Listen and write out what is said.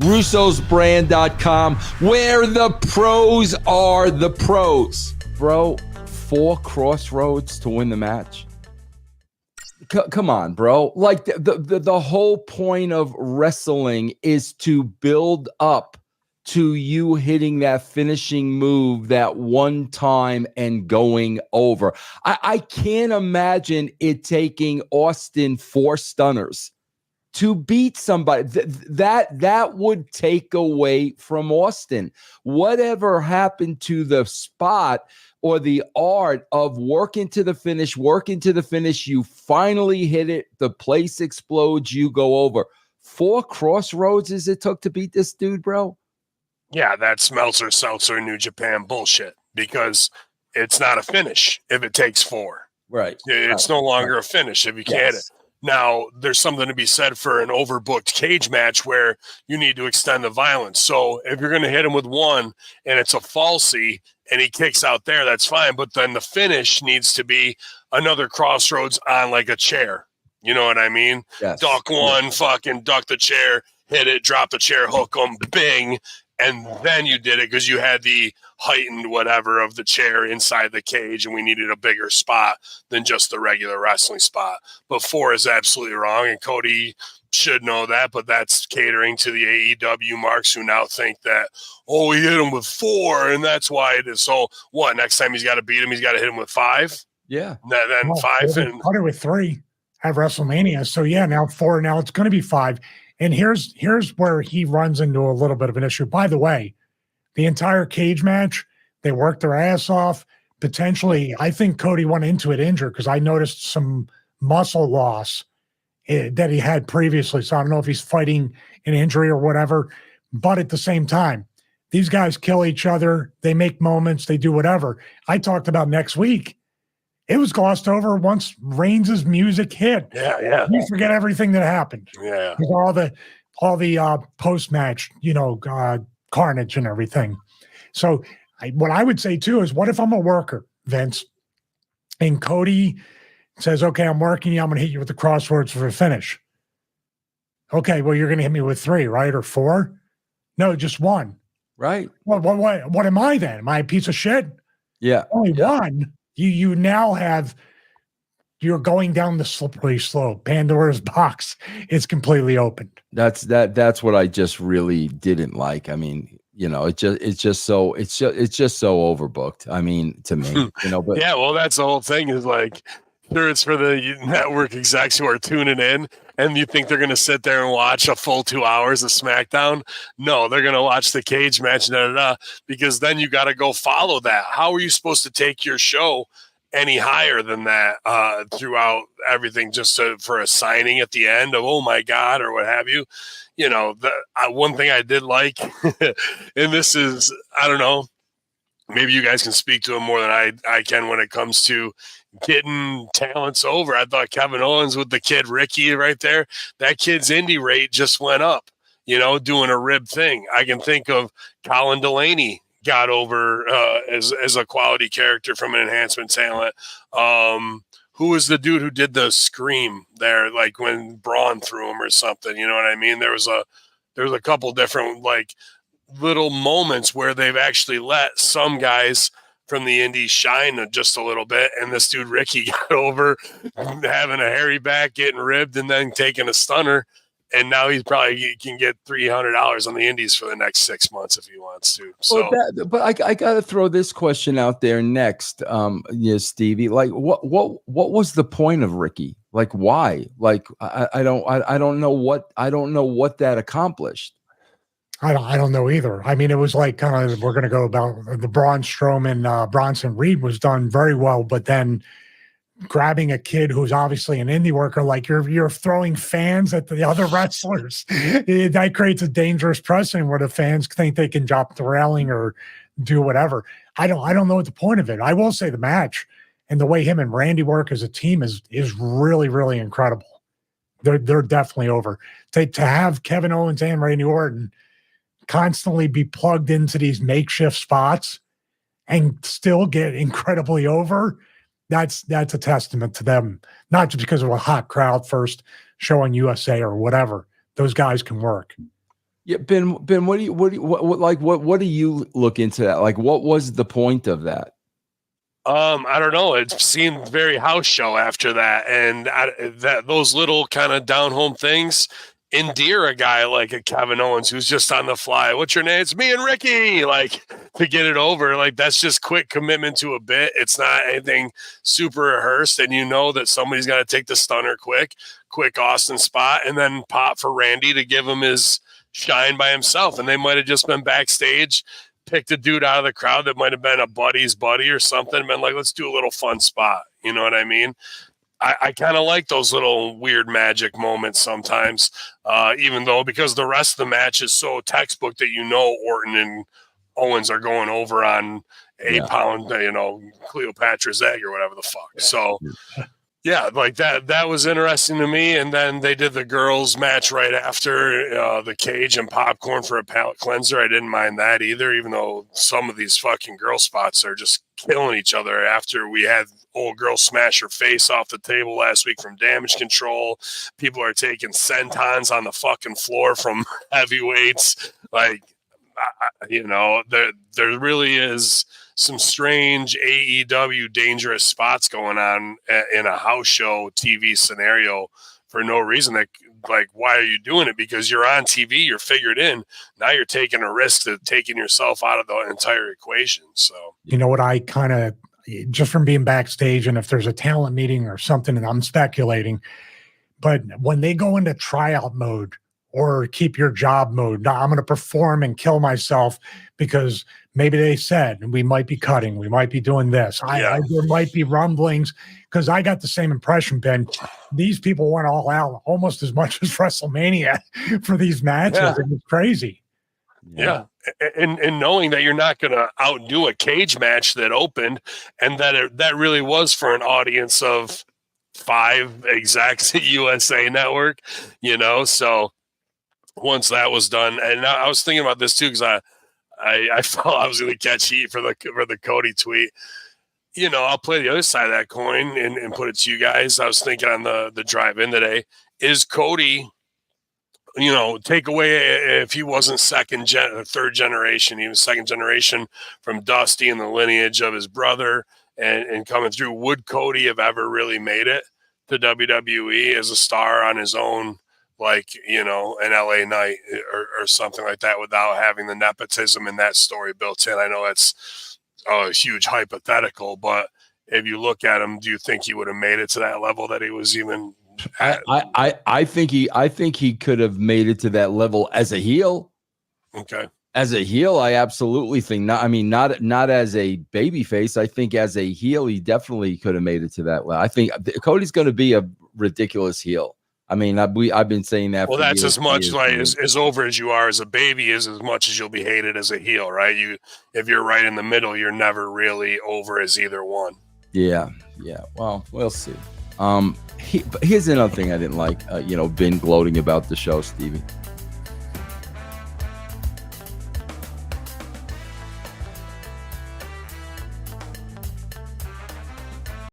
Russo'sBrand.com, where the pros are the pros. Bro, 4 Cross Rhodes to win the match. Come on, bro. Like the whole point of wrestling is to build up to you hitting that finishing move that one time and going over. I can't imagine it taking Austin 4 stunners to beat somebody. That would take away from Austin. Whatever happened to the spot or the art of working to the finish, you finally hit it, the place explodes, you go over. 4 Cross Rhodes as it took to beat this dude, bro? Yeah, that's Meltzer, Seltzer, New Japan bullshit, because it's not a finish if it takes 4. Right. It's no longer a finish if you can't hit it. Now, there's something to be said for an overbooked cage match where you need to extend the violence. So if you're going to hit him with 1 and it's a falsie and he kicks out there, that's fine. But then the finish needs to be another Cross Rhodes on like a chair. You know what I mean? Yes. Duck 1, fucking duck the chair, hit it, drop the chair, hook him, bing. And then you did it because you had the heightened whatever of the chair inside the cage, and we needed a bigger spot than just the regular wrestling spot. But 4 is absolutely wrong, and Cody should know that, but that's catering to the AEW marks who now think that, oh, he hit him with 4, and that's why it is. So what, next time he's got to beat him, he's got to hit him with 5? Yeah. Then 5. And put it with 3 at WrestleMania. So, yeah, now 4, now it's going to be 5. And here's where he runs into a little bit of an issue. By the way, the entire cage match, they worked their ass off. Potentially, I think Cody went into it injured because I noticed some muscle loss that he had previously. So I don't know if he's fighting an injury or whatever. But at the same time, these guys kill each other. They make moments. They do whatever. I talked about next week. It was glossed over once Reigns' music hit. Yeah. You forget everything that happened. Yeah. All the post-match, carnage and everything. So what I would say too is, what if I'm a worker, Vince, and Cody says, okay, I'm working you. I'm going to hit you with the Cross Rhodes for a finish. Okay, well, you're going to hit me with 3, right? Or 4? No, just 1. Right. Well, what am I then? Am I a piece of shit? Yeah. Only 1. You now you're going down the slippery slope. Pandora's box is completely opened. That's what I just really didn't like. I mean, it's just so overbooked. I mean, to me, but yeah, well, that's the whole thing is like, sure, it's for the network execs who are tuning in, and you think they're going to sit there and watch a full 2 hours of SmackDown? No, they're going to watch the cage match, because then you got to go follow that. How are you supposed to take your show any higher than that throughout everything, just for a signing at the end of, oh my God, or what have you? One thing I did like, and this is, I don't know, maybe you guys can speak to it more than I can when it comes to getting talents over. I thought Kevin Owens with the kid Ricky right there, that kid's indie rate just went up, doing a rib thing. I can think of Colin Delaney got over as a quality character from an enhancement talent. Who was the dude who did the scream there, like when Braun threw him or something? You know what I mean? There was a couple different like little moments where they've actually let some guys from the indies shine just a little bit, and this dude Ricky got over having a hairy back, getting ribbed, and then taking a stunner, and now he's probably can get $300 on the indies for the next 6 months if he wants to. So, but I got to throw this question out there next, Stevie. Like, what was the point of Ricky? Like, why? Like, I don't know what that accomplished. I don't know either. I mean, it was like kind of, we're going to go about the Braun Strowman, Bronson Reed was done very well, but then grabbing a kid who's obviously an indie worker, like you're throwing fans at the other wrestlers. That creates a dangerous precedent where the fans think they can drop the railing or do whatever. I don't know what the point of it. I will say the match and the way him and Randy work as a team is really, really incredible. They're definitely over. To have Kevin Owens and Randy Orton constantly be plugged into these makeshift spots and still get incredibly over, that's a testament to them, not just because of a hot crowd first show on USA or whatever. Those guys can work. Yeah, Ben, what do you look into that? Like, what was the point of that? I don't know. It seemed very house show after that, and those little kind of down home things endear a guy like a Kevin Owens who's just on the fly. What's your name? It's me and Ricky. Like, to get it over, like, that's just quick commitment to a bit. It's not anything super rehearsed, and you know that somebody's got to take the stunner quick Austin spot, and then pop for Randy to give him his shine by himself. And they might have just been backstage, picked a dude out of the crowd that might have been a buddy's buddy or something, and been like, let's do a little fun spot. You know what I mean? I kind of like those little weird magic moments sometimes, even though, because the rest of the match is so textbook that, you know, Orton and Owens are going over on a pound, you know, Cleopatra's egg or whatever the fuck. So yeah, like that was interesting to me. And then they did the girls match right after, the cage and popcorn for a palate cleanser. I didn't mind that either, even though some of these fucking girl spots are just killing each other. After we had old girl smash her face off the table last week from Damage Control, people are taking sentons on the fucking floor from heavyweights. Like, you know, there really is some strange AEW dangerous spots going on in a house show TV scenario for no reason. Like, why are you doing it? Because you're on TV, you're figured in. Now you're taking a risk of taking yourself out of the entire equation. So, you know what, I kind of, just from being backstage, and if there's a talent meeting or something, and I'm speculating, but when they go into tryout mode or keep your job mode, now I'm going to perform and kill myself because maybe they said we might be cutting, we might be doing this. There might be rumblings, because I got the same impression, Ben. These people went all out almost as much as WrestleMania for these matches. Yeah. It was crazy. Yeah. And knowing that you're not going to outdo a cage match that opened, and that really was for an audience of 5 execs at USA Network, you know. So once that was done, and I was thinking about this too, because I felt I was going to catch heat for the Cody tweet. You know, I'll play the other side of that coin and put it to you guys. I was thinking on the drive in today, is Cody, you know, take away if he wasn't third generation, even second generation from Dusty and the lineage of his brother and coming through, would Cody have ever really made it to WWE as a star on his own, like, you know, an LA Knight or something like that, without having the nepotism in that story built in? I know that's a huge hypothetical, but if you look at him, do you think he would have made it to that level that he was even at? I think he could have made it to that level as a heel. Okay. As a heel, I absolutely think not. I mean, not as a babyface. I think as a heel, he definitely could have made it to that level. I think Cody's going to be a ridiculous heel. I mean, I've been saying that. Well, that's years, as much like as over as you are as a baby is as much as you'll be hated as a heel, right? If you're right in the middle, you're never really over as either one. Yeah. Well, we'll see. Here's another thing I didn't like. Ben gloating about the show, Stevie.